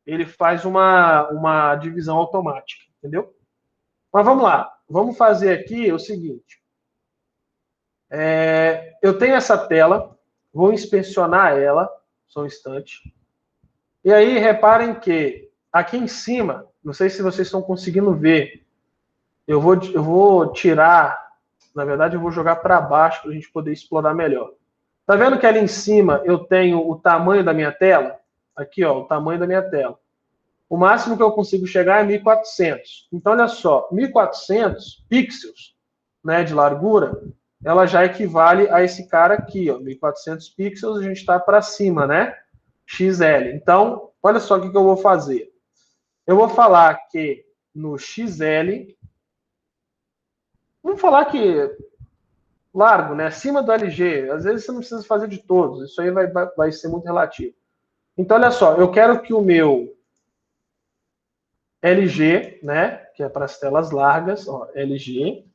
Ele faz uma divisão automática, entendeu? Mas vamos lá. Vamos fazer aqui o seguinte. Eu tenho essa tela, vou inspecionar ela, só um instante. E aí, reparem que aqui em cima, não sei se vocês estão conseguindo ver, eu vou tirar, na verdade eu vou jogar para baixo para a gente poder explorar melhor. Tá vendo que ali em cima eu tenho o tamanho da minha tela? Aqui, ó, o tamanho da minha tela. O máximo que eu consigo chegar é 1400. Então, olha só, 1400 pixels, né, de largura, ela já equivale a esse cara aqui, ó, 1400 pixels, a gente está para cima, né? XL. Então, olha só o que eu vou fazer. Eu vou falar que no XL, vamos falar que largo, né? Acima do LG. Às vezes você não precisa fazer de todos. Isso aí vai ser muito relativo. Então, olha só. Eu quero que o meu LG, né? Que é para as telas largas. Ó, LG.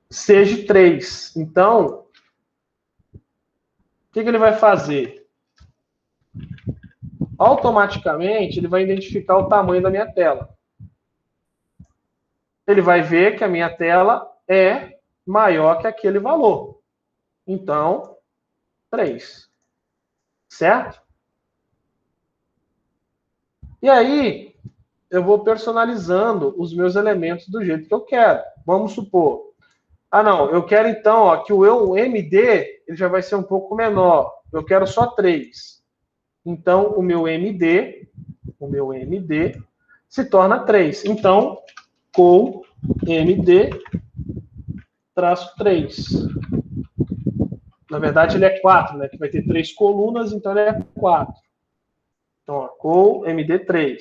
Seja 3. Então, o que ele vai fazer? Automaticamente, ele vai identificar o tamanho da minha tela. Ele vai ver que a minha tela é maior que aquele valor. Então, 3. Certo? E aí, eu vou personalizando os meus elementos do jeito que eu quero. Vamos supor. Não, eu quero então que o MD ele já vai ser um pouco menor. Eu quero só 3. Então, o meu MD se torna 3. Então, com MD traço 3. Na verdade, ele é 4, né? Que vai ter 3 colunas, então ele é 4. Então, ó, com MD3.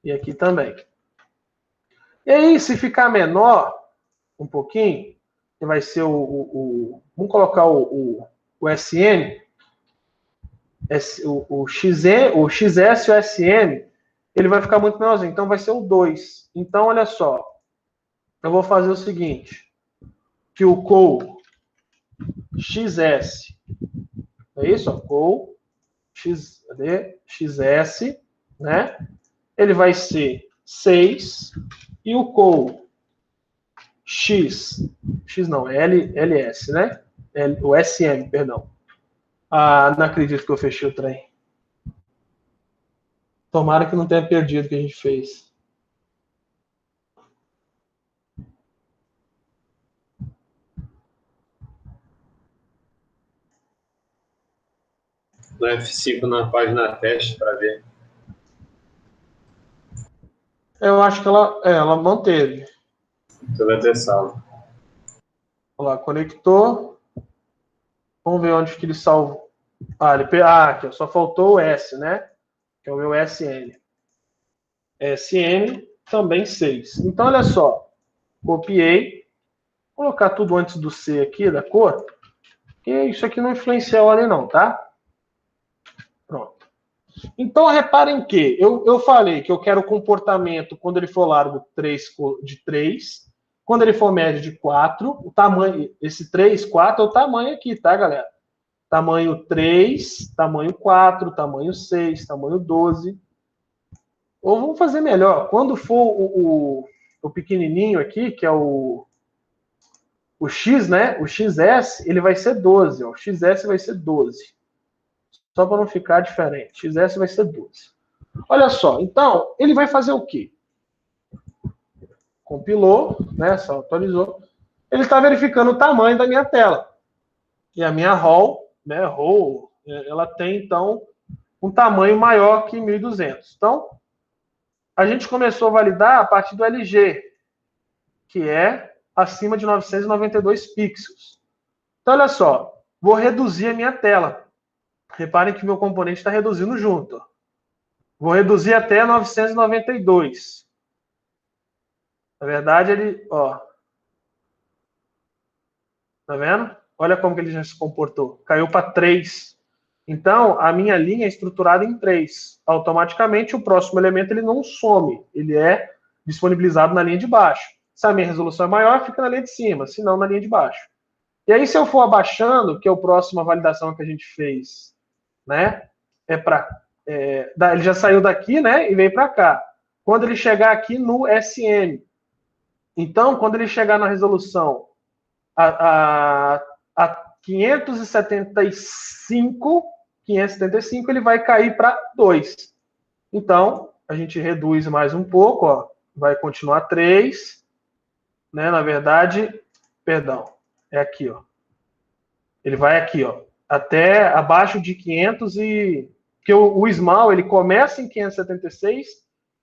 E aqui também. E aí, se ficar menor um pouquinho, que vai ser vamos colocar o SM, o XS e o SM, ele vai ficar muito menorzinho. Então, vai ser o 2. Então, olha só. Eu vou fazer o seguinte. Que o call XS, é isso? Ó, call XS, né? Ele vai ser 6. E o call X não, LS, né? O SM, perdão. Não acredito que eu fechei o trem. Tomara que não tenha perdido o que a gente fez. No F5 na página teste para ver. Eu acho que ela manteve. Você vai ter sala. Olha lá, conectou. Vamos ver onde que ele salvou. Aqui, só faltou o S, né? Que é o meu SN. SN também 6. Então, olha só. Copiei. Vou colocar tudo antes do C aqui, da cor. Porque isso aqui não influencia a ordem, não, tá? Pronto. Então, reparem que eu falei que eu quero o comportamento quando ele for largo de 3, quando ele for médio de 4, o tamanho, esse 3, 4 é o tamanho aqui, tá, galera? tamanho 3, tamanho 4, tamanho 6, tamanho 12. Ou vamos fazer melhor, quando for o pequenininho aqui, que é o X, né? O XS, ele vai ser 12. Ó. O XS vai ser 12. Só para não ficar diferente. XS vai ser 12. Olha só, então, ele vai fazer o quê? Compilou, né? Só atualizou. Ele está verificando o tamanho da minha tela. E a minha RAW, né? RAW, ela tem, então, um tamanho maior que 1200. Então, a gente começou a validar a partir do LG, que é acima de 992 pixels. Então, olha só, vou reduzir a minha tela. Reparem que meu componente está reduzindo junto. Vou reduzir até 992. Na verdade, ele, ó. Tá vendo? Olha como que ele já se comportou. Caiu para 3. Então, a minha linha é estruturada em 3. Automaticamente, o próximo elemento ele não some. Ele é disponibilizado na linha de baixo. Se a minha resolução é maior, fica na linha de cima. Se não, na linha de baixo. E aí, se eu for abaixando, que é a próxima validação que a gente fez, né? Ele já saiu daqui, né? E veio para cá. Quando ele chegar aqui no SM. Então, quando ele chegar na resolução a 575, ele vai cair para 2. Então, a gente reduz mais um pouco, ó, vai continuar 3, né? Na verdade, perdão, é aqui, ó. Ele vai aqui, ó, até abaixo de 500 e... Porque o Small, ele começa em 576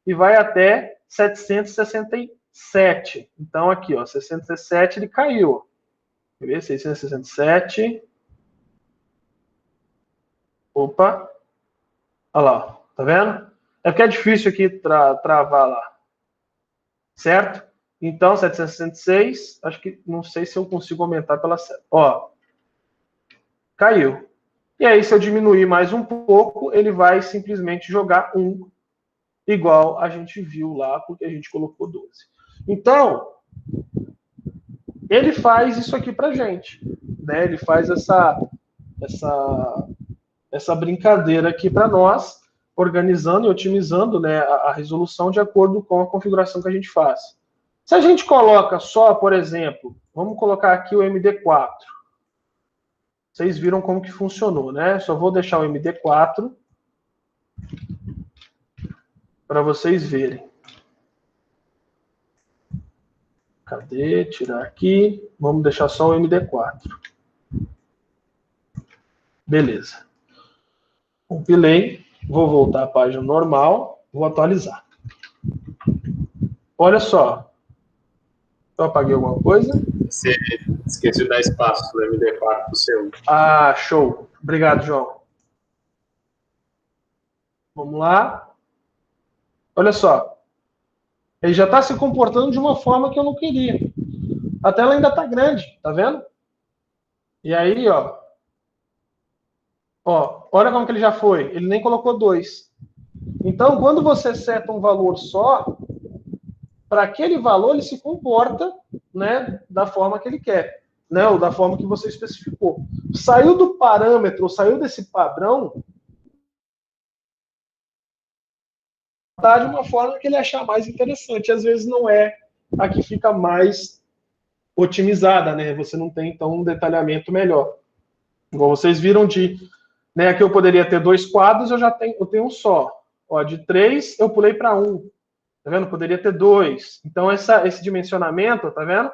e vai até 767. Então, aqui, ó, 607 ele caiu, ó. Quer ver? 667. Opa. Olha lá, tá vendo? É porque é difícil aqui travar lá. Certo? Então, 766, acho que não sei se eu consigo aumentar pela... Ó, caiu. E aí, se eu diminuir mais um pouco, ele vai simplesmente jogar 1, igual a gente viu lá, porque a gente colocou 12. Então, ele faz isso aqui pra gente, né? Ele faz essa brincadeira aqui para nós, organizando e otimizando, né, a resolução de acordo com a configuração que a gente faz. Se a gente coloca só, por exemplo, vamos colocar aqui o MD4. Vocês viram como que funcionou, né? Só vou deixar o MD4 para vocês verem. Cadê? Tirar aqui. Vamos deixar só o MD4. Beleza. Compilei. Vou voltar à página normal. Vou atualizar. Olha só. Eu apaguei alguma coisa? Você esqueceu de dar espaço no MD4 para o seu. Ah, show. Obrigado, João. Vamos lá. Olha só. Ele já está se comportando de uma forma que eu não queria. A tela ainda está grande, tá vendo? E aí, ó, olha como que ele já foi. Ele nem colocou 2. Então, quando você seta um valor só, para aquele valor ele se comporta, né, da forma que ele quer, né, ou da forma que você especificou. Saiu do parâmetro, saiu desse padrão, tá de uma forma que ele achar mais interessante. Às vezes não é a que fica mais otimizada, né? Você não tem, então, um detalhamento melhor. Igual vocês viram né, aqui eu poderia ter 2 quadros, eu tenho um só. Ó, de 3, eu pulei para 1. Tá vendo? Poderia ter 2. Então, esse dimensionamento, tá vendo?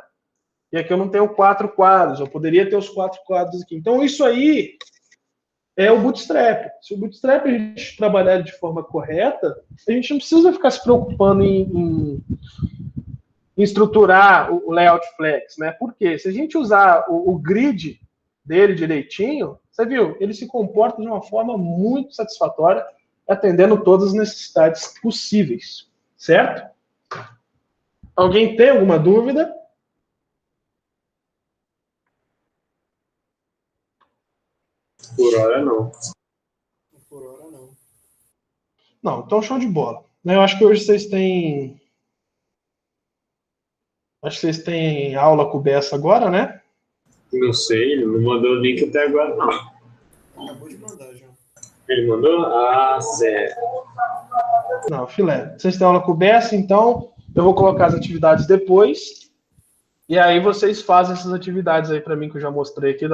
E aqui eu não tenho 4 quadros. Eu poderia ter os 4 quadros aqui. Então, isso aí é o Bootstrap. Se o Bootstrap a gente trabalhar de forma correta, a gente não precisa ficar se preocupando em estruturar o layout flex, né? Por quê? Se a gente usar o grid dele direitinho, você viu, ele se comporta de uma forma muito satisfatória, atendendo todas as necessidades possíveis, certo? Alguém tem alguma dúvida? Por hora, não. Por hora, não. Não, então show de bola. Eu acho que hoje vocês têm... Acho que vocês têm aula com o Bessa agora, né? Não sei, ele não mandou o link até agora, não. Acabou de mandar, João. Ele mandou? Ah, certo. Não, filé. Vocês têm aula com o Bessa, então eu vou colocar as atividades depois. E aí vocês fazem essas atividades aí para mim que eu já mostrei aqui.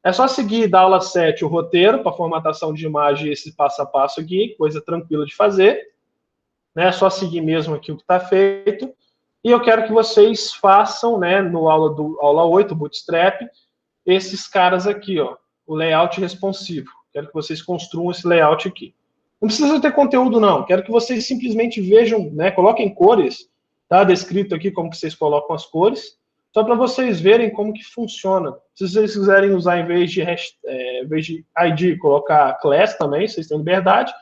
É só seguir da aula 7 o roteiro para formatação de imagem, esse passo a passo aqui, coisa tranquila de fazer. Né? É só seguir mesmo aqui o que está feito. E eu quero que vocês façam, né, no aula 8, Bootstrap, esses caras aqui, ó, o layout responsivo. Quero que vocês construam esse layout aqui. Não precisa ter conteúdo, não. Quero que vocês simplesmente vejam, né, coloquem cores, tá descrito aqui como que vocês colocam as cores, só para vocês verem como que funciona. Se vocês quiserem usar, em vez de ID, colocar class também, vocês têm liberdade,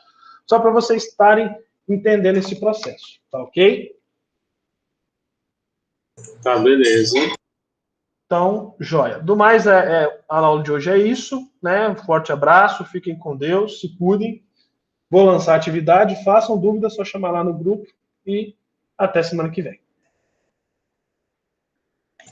só para vocês estarem entendendo esse processo, tá ok? Tá, beleza. Então, joia. Do mais, a aula de hoje é isso, né? Um forte abraço, fiquem com Deus, se cuidem. Vou lançar a atividade, façam dúvidas, só chamar lá no grupo e até semana que vem.